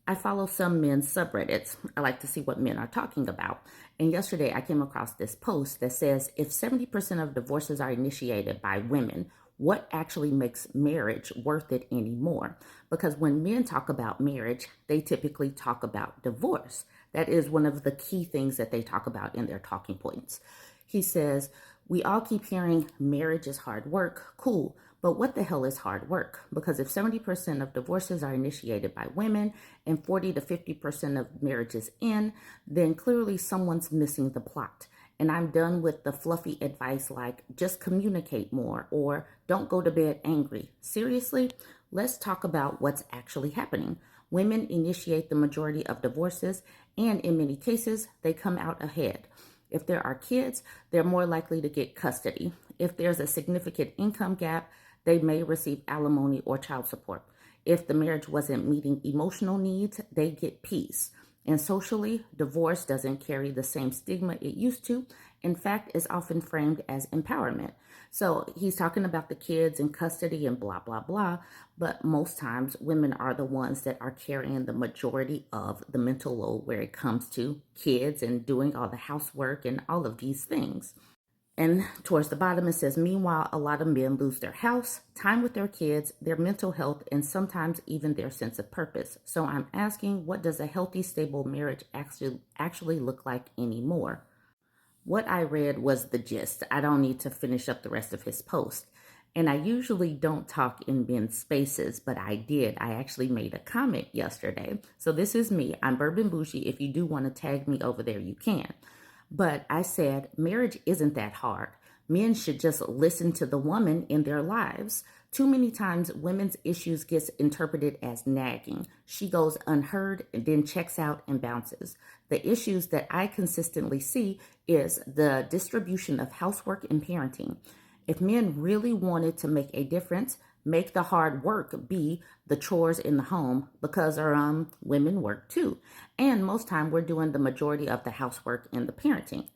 I follow some men's subreddits. I like to see what men are talking about. And yesterday I came across this post that says if 70% of divorces are initiated by women, what actually makes marriage worth it anymore? Because when men talk about marriage, they typically talk about divorce. That is one of the key things that they talk about in their talking points. He says, we all keep hearing marriage is hard work. Cool. But what the hell is hard work? Because if 70% of divorces are initiated by women and 40 to 50% of marriages end, then clearly someone's missing the plot. And I'm done with the fluffy advice like just communicate more or don't go to bed angry. Seriously, let's talk about what's actually happening. Women initiate the majority of divorces, and in many cases, they come out ahead. If there are kids, they're more likely to get custody. If there's a significant income gap, they may receive alimony or child support. If the marriage wasn't meeting emotional needs, they get peace. And socially, divorce doesn't carry the same stigma it used to. In fact, it's often framed as empowerment. So he's talking about the kids in custody and blah, blah, blah. But most times, women are the ones that are carrying the majority of the mental load where it comes to kids and doing all the housework and all of these things. And towards the bottom, it says, meanwhile, a lot of men lose their house, time with their kids, their mental health, and sometimes even their sense of purpose. So I'm asking, what does a healthy, stable marriage actually look like anymore? What I read was the gist. I don't need to finish up the rest of his post. And I usually don't talk in men's spaces, but I did. I actually made a comment yesterday. So this is me. I'm Bourbon Bougie. If you do want to tag me over there, you can. But I said, marriage isn't that hard. Men should just listen to the woman in their lives. Too many times, women's issues gets interpreted as nagging. She goes unheard and then checks out and bounces. The issues that I consistently see is the distribution of housework and parenting. If men really wanted to make a difference, make the hard work be the chores in the home because women work too. And most time we're doing the majority of the housework and the parenting.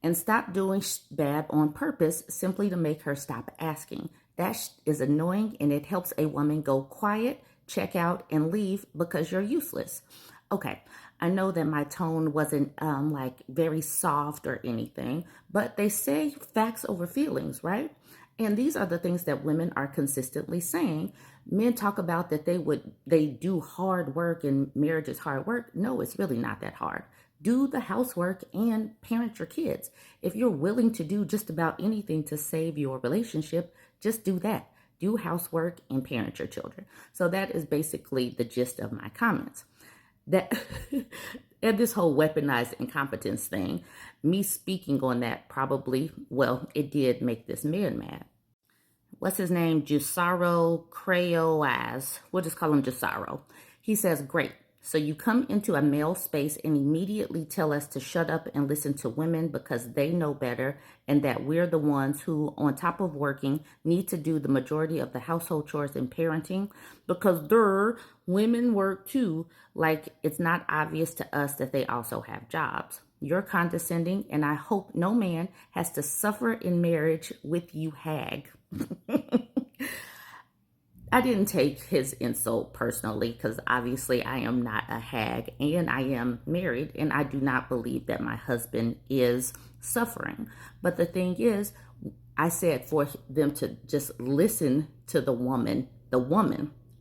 And stop doing bad on purpose simply to make her stop asking. That is annoying and it helps a woman go quiet, check out, and leave because you're useless. Okay, I know that my tone wasn't like very soft or anything, but they say facts over feelings, right? And these are the things that women are consistently saying. Men talk about that they do hard work and marriage is hard work. No, it's really not that hard. Do the housework and parent your kids. If you're willing to do just about anything to save your relationship, just do that. Do housework and parent your children. So that is basically the gist of my comments. That and this whole weaponized incompetence thing, me speaking on that probably, well, it did make this man mad. What's his name? Jusaro Crayoaz. We'll just call him Jusaro. He says, great. So you come into a male space and immediately tell us to shut up and listen to women because they know better and that we're the ones who, on top of working, need to do the majority of the household chores and parenting because women work too. Like it's not obvious to us that they also have jobs. You're condescending and I hope no man has to suffer in marriage with you, hag. I didn't take his insult personally because obviously I am not a hag and I am married and I do not believe that my husband is suffering. But the thing is, I said for them to just listen to the woman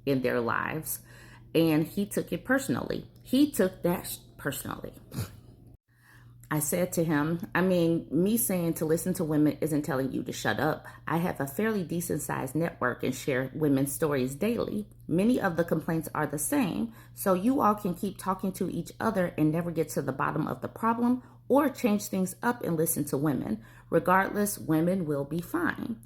in their lives, and he took it personally. He took that personally. I said to him, me saying to listen to women isn't telling you to shut up. I have a fairly decent sized network and share women's stories daily. Many of the complaints are the same, so you all can keep talking to each other and never get to the bottom of the problem or change things up and listen to women. Regardless, women will be fine.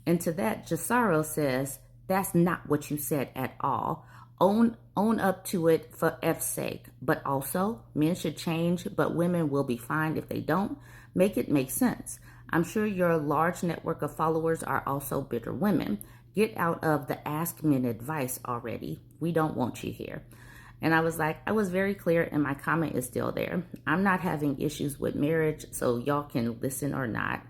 And to that, Jasaro says, that's not what you said at all. Own up to it for F's sake. But also, men should change, but women will be fine if they don't. Make it make sense. I'm sure your large network of followers are also bitter women. Get out of the ask men advice already. We don't want you here. And I was very clear and my comment is still there. I'm not having issues with marriage, so y'all can listen or not.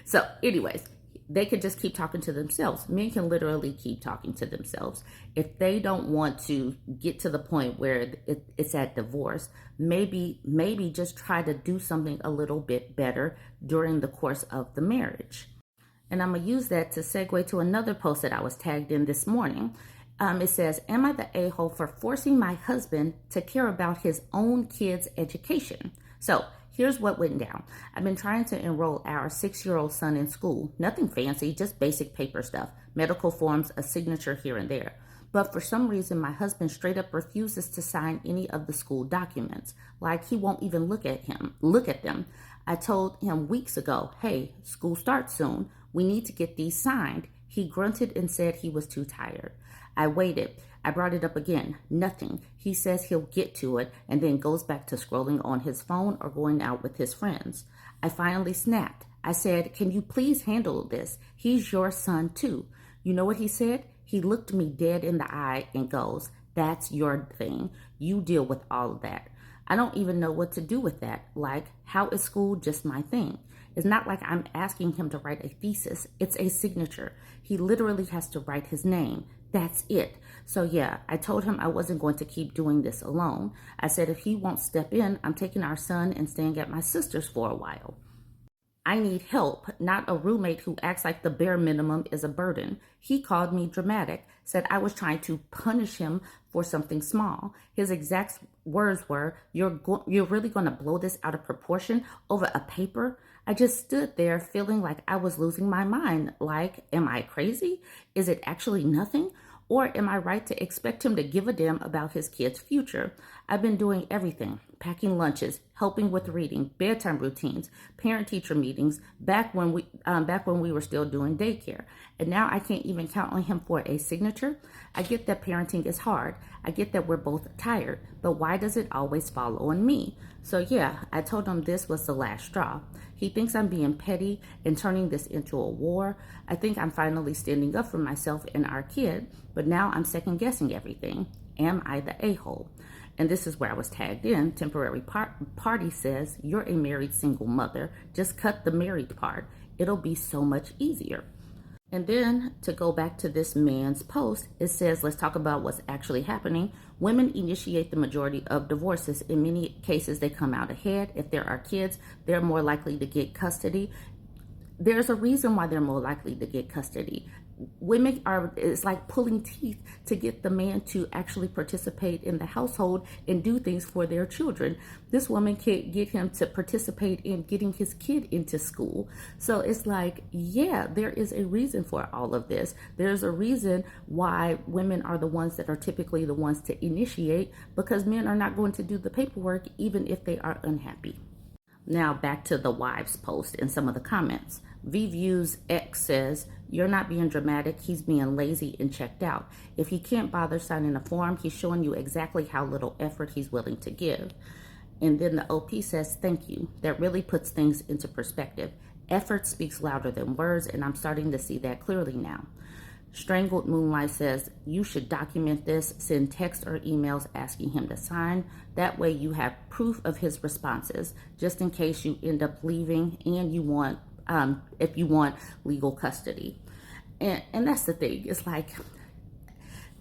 So anyways, they could just keep talking to themselves. Men can literally keep talking to themselves. If they don't want to get to the point where it's at divorce, maybe just try to do something a little bit better during the course of the marriage. And I'm going to use that to segue to another post that I was tagged in this morning. It says, am I the a-hole for forcing my husband to care about his own kids' education? So here's what went down. I've been trying to enroll our 6-year-old son in school. Nothing fancy, just basic paper stuff, medical forms, a signature here and there. But for some reason, my husband straight up refuses to sign any of the school documents. Like he won't even look at them. I told him weeks ago, hey, school starts soon. We need to get these signed. He grunted and said he was too tired. I waited. I brought it up again. Nothing. He says he'll get to it and then goes back to scrolling on his phone or going out with his friends. I finally snapped. I said, can you please handle this? He's your son too. You know what he said? He looked me dead in the eye and goes, that's your thing. You deal with all of that. I don't even know what to do with that. Like, how is school just my thing? It's not like I'm asking him to write a thesis. It's a signature. He literally has to write his name. That's it. So yeah, I told him I wasn't going to keep doing this alone. I said if he won't step in, I'm taking our son and staying at my sister's for a while. I need help, not a roommate who acts like the bare minimum is a burden. He called me dramatic, said I was trying to punish him for something small. His exact words were, you're really going to blow this out of proportion over a paper? I just stood there feeling like I was losing my mind. Like, am I crazy? Is it actually nothing? Or am I right to expect him to give a damn about his kid's future? I've been doing everything, packing lunches, helping with reading, bedtime routines, parent-teacher meetings, back when we were still doing daycare. And now I can't even count on him for a signature. I get that parenting is hard. I get that we're both tired, but why does it always fall on me? So yeah, I told him this was the last straw. He thinks I'm being petty and turning this into a war. I think I'm finally standing up for myself and our kid, but now I'm second guessing everything. Am I the a-hole? And this is where I was tagged in. Temporary party says, you're a married single mother. Just cut the married part. It'll be so much easier. And then to go back to this man's post, it says, let's talk about what's actually happening. Women initiate the majority of divorces. In many cases, they come out ahead. If there are kids, they're more likely to get custody. There's a reason why they're more likely to get custody. It's like pulling teeth to get the man to actually participate in the household and do things for their children. This woman can't get him to participate in getting his kid into school. So it's like, yeah, there is a reason for all of this. There's a reason why women are the ones that are typically the ones to initiate, because men are not going to do the paperwork even if they are unhappy. Now back to the wives post and some of the comments. VViews X says, you're not being dramatic, he's being lazy and checked out. If he can't bother signing a form, he's showing you exactly how little effort he's willing to give. And then the OP says, thank you. That really puts things into perspective. Effort speaks louder than words, and I'm starting to see that clearly now. Strangled Moonlight says, you should document this, send text or emails asking him to sign. That way you have proof of his responses, just in case you end up leaving and you want, if you want legal custody. And that's the thing. It's like,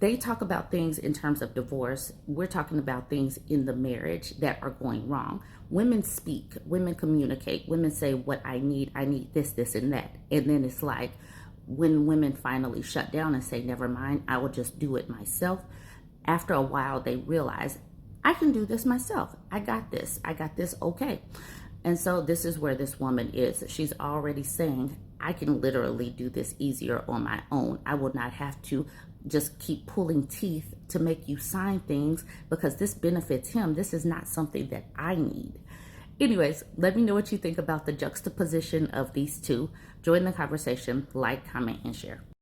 they talk about things in terms of divorce. We're talking about things in the marriage that are going wrong. Women speak, women communicate, women say what I need this, this, and that. And then it's like, when women finally shut down and say, never mind, I will just do it myself. After a while, they realize, I can do this myself. I got this okay. And so this is where this woman is. She's already saying, I can literally do this easier on my own. I will not have to just keep pulling teeth to make you sign things because this benefits him. This is not something that I need. Anyways, let me know what you think about the juxtaposition of these two. Join the conversation, like, comment, and share.